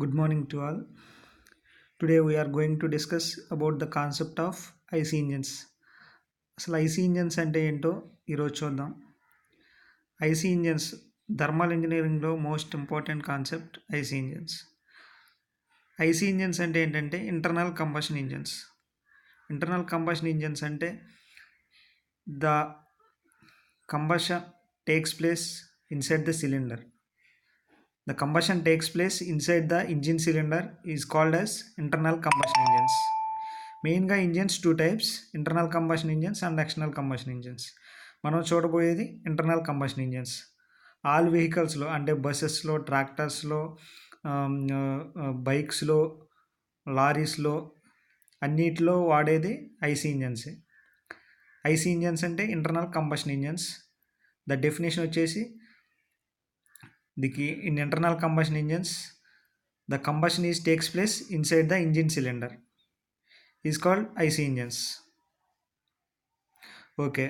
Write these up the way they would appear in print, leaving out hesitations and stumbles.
Good morning to all. Today we are going to discuss about the concept of IC engines. అసలు IC engines అంటే ఏంటో ఈరోజు చూద్దాం. IC engines thermal ఇంజనీరింగ్లో most important concept IC engines. IC engines అంటే ఏంటంటే internal combustion engines. Internal combustion engines అంటే the combustion takes place inside the cylinder. The combustion takes place inside the engine cylinder is called as internal combustion engines. మెయిన్గా engines two types, internal combustion engines and external combustion engines. మనం చూడబోయేది internal combustion engines. All వెహికల్స్లో అంటే బస్సెస్లో, ట్రాక్టర్స్లో, బైక్స్లో, లారీస్లో అన్నిటిలో వాడేది IC ఇంజన్సే. IC engines అంటే internal combustion engines. The definition వచ్చేసి in internal combustion engines, the combustion takes place inside the engine cylinder is called IC engines. Okay,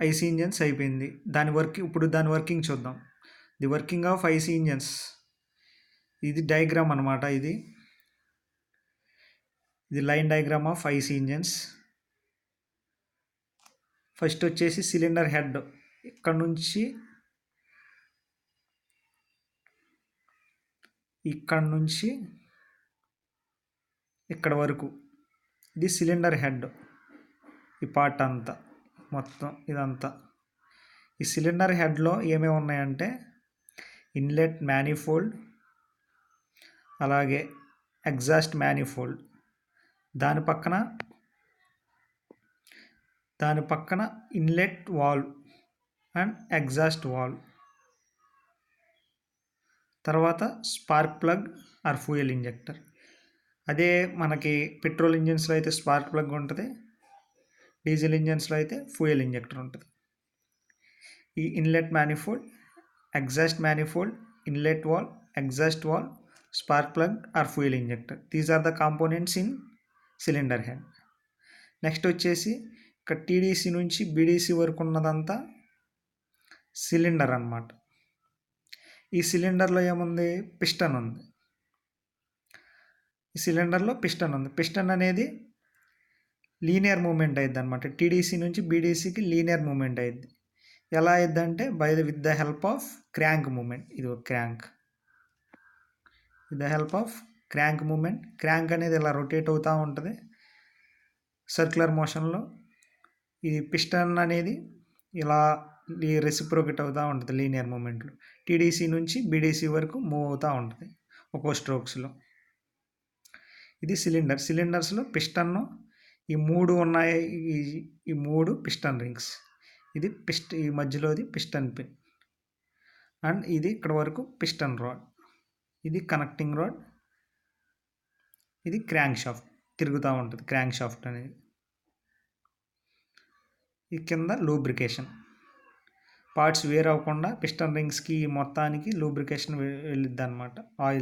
IC engines అయిపోయింది. ఇప్పుడు దాని working చూద్దాం. The working of IC engines. ఇది diagram అనమాట. ఇది line diagram of IC engines. First వచ్చేసి cylinder head ఇక్కడ నుంచి ఇక్కడ వరకు ఇది సిలిండర్ హెడ్. ఈ పార్ట్ అంతా మొత్తం ఇదంతా. ఈ సిలిండర్ హెడ్లో ఏమేమి ఉన్నాయంటే ఇన్లెట్ మ్యానిఫోల్డ్, అలాగే ఎగ్జాస్ట్ మ్యానిఫోల్డ్, దాని పక్కన inlet valve and exhaust valve, తర్వాత spark plug or fuel injector. అదే మనకి పెట్రోల్ ఇంజిన్స్లో అయితే స్పార్క్ ప్లగ్ ఉంటుంది, డీజిల్ ఇంజిన్స్లో అయితే ఫ్యూయల్ ఇంజెక్టర్ ఉంటుంది. ఈ inlet manifold, exhaust manifold, inlet valve, exhaust valve, spark plug or fuel injector, these are the components in cylinder head. Next వచ్చేసి ఇక్కడ టీడీసీ నుంచి బీడీసీ వరకు ఉన్నదంతా సిలిండర్ అన్నమాట. ఈ సిలిండర్లో ఏముంది? పిస్టన్ ఉంది. ఈ సిలిండర్లో పిస్టన్ ఉంది. పిస్టన్ అనేది లీనియర్ మూమెంట్ అయ్యిద్ది అనమాట. టీడీసీ నుంచి బీడీసీకి లీనియర్ మూమెంట్ అయ్యిద్ది. ఎలా అయ్యిద్ది అంటే with the help of crank moment. ఇది ఒక crank. With the help of crank moment. Crank అనేది ఇలా రొటేట్ అవుతూ ఉంటుంది సర్క్యులర్ మోషన్లో. ఈ పిస్టన్ అనేది ఇలా రెసిప్రోకేట్ అవుతూ ఉంటుంది లీనియర్ మూమెంట్లో. టీడీసీ నుంచి బీడీసీ వరకు మూవ్ అవుతూ ఉంటుంది ఒక్కో స్ట్రోక్స్లో. ఇది సిలిండర్స్లో పిస్టన్ను ఈ మూడు ఉన్నాయి. ఈ మూడు పిస్టన్ రింగ్స్. ఇది ఈ మధ్యలోది పిస్టన్ పిన్ అండ్ ఇది ఇక్కడ వరకు పిస్టన్ రాడ్. ఇది కనెక్టింగ్ రాడ్. ఇది క్రాంక్ షాఫ్ట్, తిరుగుతూ ఉంటుంది క్రాంక్ షాఫ్ట్ అనేది. ఈ కింద లూబ్రికేషన్ పార్ట్స్ వేర్ అవ్వకుండా పిస్టన్ రింగ్స్కి మొత్తానికి లూబ్రికేషన్ వెళ్ళిద్ది అనమాట, ఆయిల్.